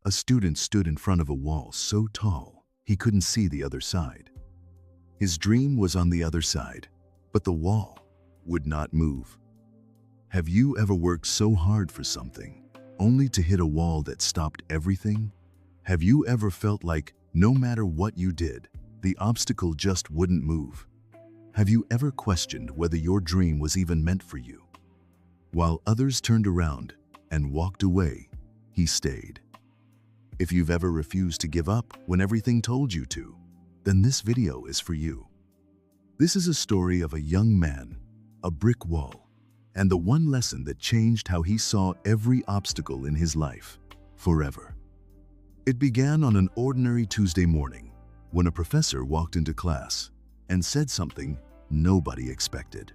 A student stood in front of a wall so tall he couldn't see the other side. His dream was on the other side, but the wall would not move. Have you ever worked so hard for something, only to hit a wall that stopped everything? Have you ever felt like no matter what you did, the obstacle just wouldn't move? Have you ever questioned whether your dream was even meant for you? While others turned around and walked away, he stayed. If you've ever refused to give up when everything told you to, then this video is for you. This is a story of a young man, a brick wall, and the one lesson that changed how he saw every obstacle in his life forever. It began on an ordinary Tuesday morning when a professor walked into class and said something nobody expected.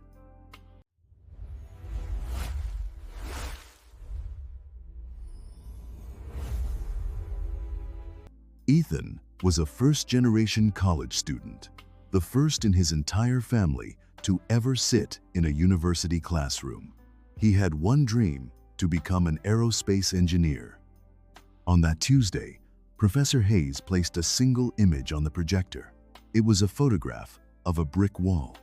Ethan was a first-generation college student, the first in his entire family to ever sit in a university classroom. He had one dream: to become an aerospace engineer. On that Tuesday, Professor Hayes placed a single image on the projector. It was a photograph of a brick wall.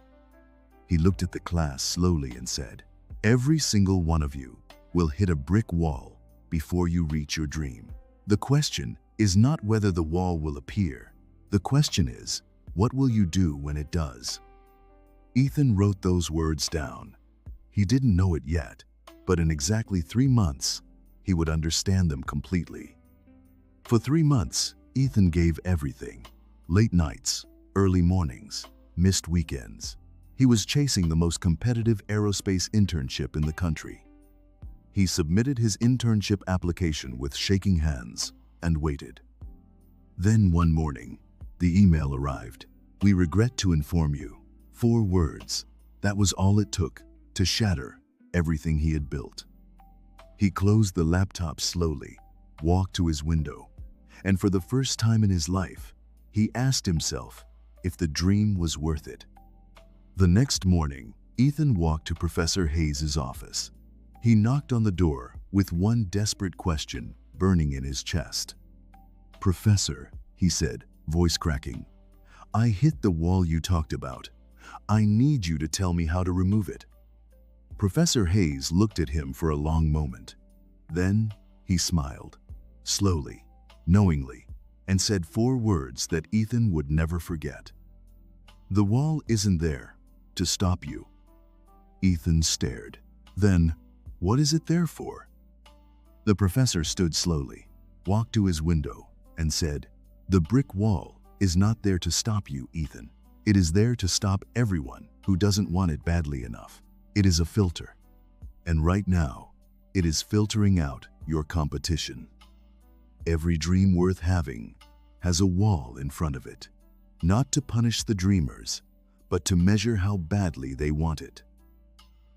He looked at the class slowly and said, "Every single one of you will hit a brick wall before you reach your dream. The question is not whether the wall will appear. The question is, what will you do when it does?" Ethan wrote those words down. He didn't know it yet, but in exactly 3 months, he would understand them completely. For 3 months, Ethan gave everything. Late nights, early mornings, missed weekends. He was chasing the most competitive aerospace internship in the country. He submitted his internship application with shaking hands and waited. Then one morning, the email arrived. "We regret to inform you." 4 words. That was all it took to shatter everything he had built. He closed the laptop slowly, walked to his window, and for the first time in his life, he asked himself if the dream was worth it. The next morning, Ethan walked to Professor Hayes' office. He knocked on the door with one desperate question burning in his chest. "Professor," he said, voice cracking, "I hit the wall you talked about. I need you to tell me how to remove it." Professor Hayes looked at him for a long moment. Then he smiled, slowly, knowingly, and said 4 words that Ethan would never forget. "The wall isn't there to stop you." Ethan stared. "Then, what is it there for?" The professor stood slowly, walked to his window, and said, "The brick wall is not there to stop you, Ethan. It is there to stop everyone who doesn't want it badly enough. It is a filter. And right now, it is filtering out your competition. Every dream worth having has a wall in front of it, not to punish the dreamers, but to measure how badly they want it."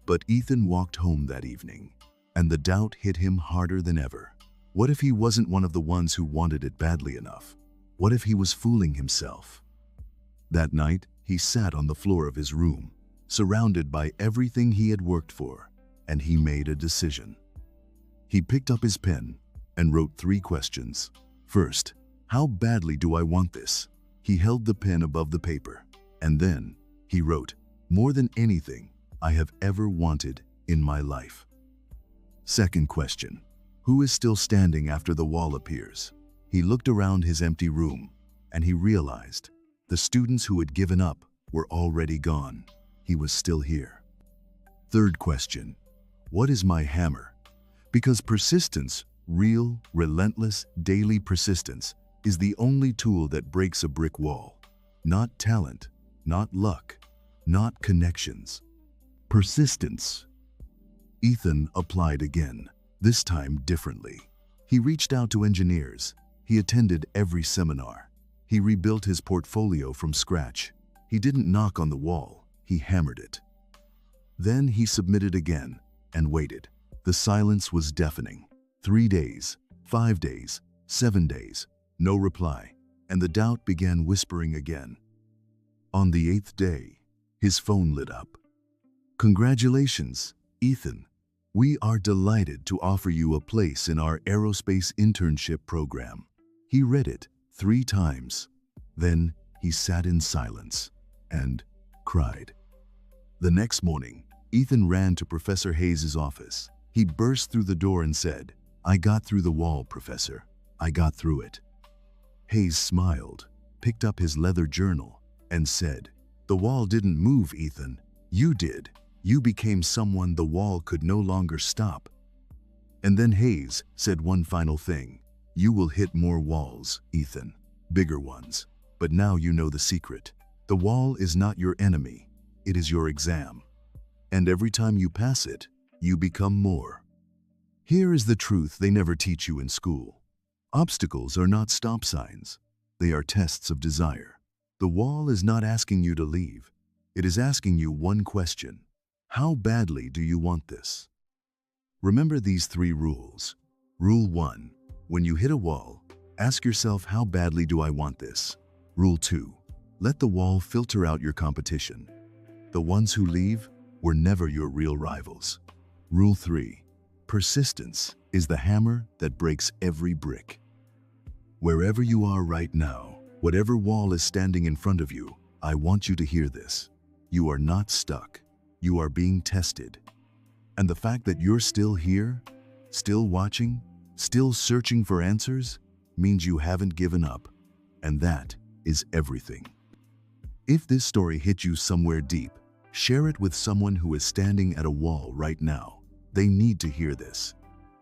But Ethan walked home that evening, and the doubt hit him harder than ever. What if he wasn't one of the ones who wanted it badly enough? What if he was fooling himself? That night, he sat on the floor of his room, surrounded by everything he had worked for, and he made a decision. He picked up his pen and wrote 3 questions. First, how badly do I want this? He held the pen above the paper, and then he wrote, more than anything I have ever wanted in my life. Second question, who is still standing after the wall appears? He looked around his empty room, and he realized the students who had given up were already gone. He was still here. Third question, what is my hammer? Because persistence, real, relentless, daily persistence, is the only tool that breaks a brick wall. Not talent, not luck, not connections. Persistence. Ethan applied again, this time differently. He reached out to engineers. He attended every seminar. He rebuilt his portfolio from scratch. He didn't knock on the wall, he hammered it. Then he submitted again and waited. The silence was deafening. 3 days, 5 days, 7 days, no reply, and the doubt began whispering again. On the 8th day, his phone lit up. Congratulations, Ethan. We are delighted to offer you a place in our aerospace internship program. He read it 3 times. Then he sat in silence and cried. The next morning, Ethan ran to Professor Hayes' office. He burst through the door and said, "I got through the wall, Professor. I got through it." Hayes smiled, picked up his leather journal, and said, "The wall didn't move, Ethan. You did. You became someone the wall could no longer stop." And then Hayes said one final thing. "You will hit more walls, Ethan. Bigger ones. But now you know the secret. The wall is not your enemy. It is your exam. And every time you pass it, you become more." Here is the truth they never teach you in school. Obstacles are not stop signs. They are tests of desire. The wall is not asking you to leave. It is asking you one question. How badly do you want this? Remember these 3 rules. Rule 1. When you hit a wall, ask yourself, how badly do I want this? Rule 2. Let the wall filter out your competition. The ones who leave were never your real rivals. Rule 3. Persistence is the hammer that breaks every brick. Wherever you are right now, whatever wall is standing in front of you, I want you to hear this. You are not stuck. You are being tested. And the fact that you're still here, still watching, still searching for answers, means you haven't given up. And that is everything. If this story hit you somewhere deep, share it with someone who is standing at a wall right now. They need to hear this.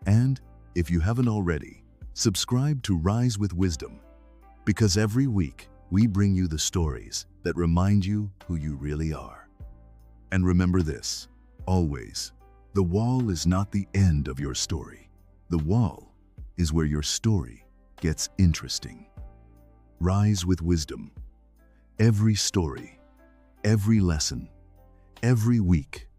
And if you haven't already, subscribe to Rise with Wisdom, because every week we bring you the stories that remind you who you really are. And remember this, always, the wall is not the end of your story. The wall is where your story gets interesting. Rise with Wisdom. Every story, every lesson, every week,